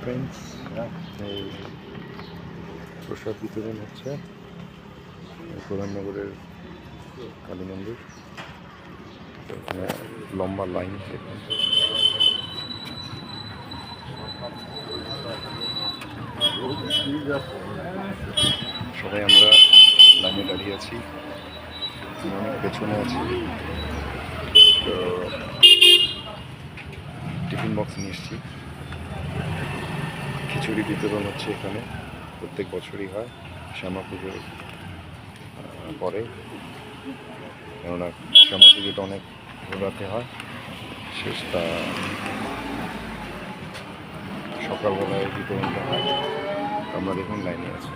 Friends, এই প্রসাদ বিতরণ হচ্ছে প্রধাননগরের কালী মন্দির। এখানে লম্বা লাইন, দেখুন। সবাই আমরা লাইনে দাঁড়িয়ে আছি, অনেক পেছনে আছি। তো টিফিন বক্স নিয়ে এসেছি, খিচুড়ি বিতরণ হচ্ছে এখানে। প্রত্যেক বছরই হয় শ্যামা পুজোর পরে, কেননা শ্যামা পুজোটা অনেক রাতে হয়। শেষটা সকালবেলায় বিতরণটা হয়। আমরা দেখুন লাইনে আছি।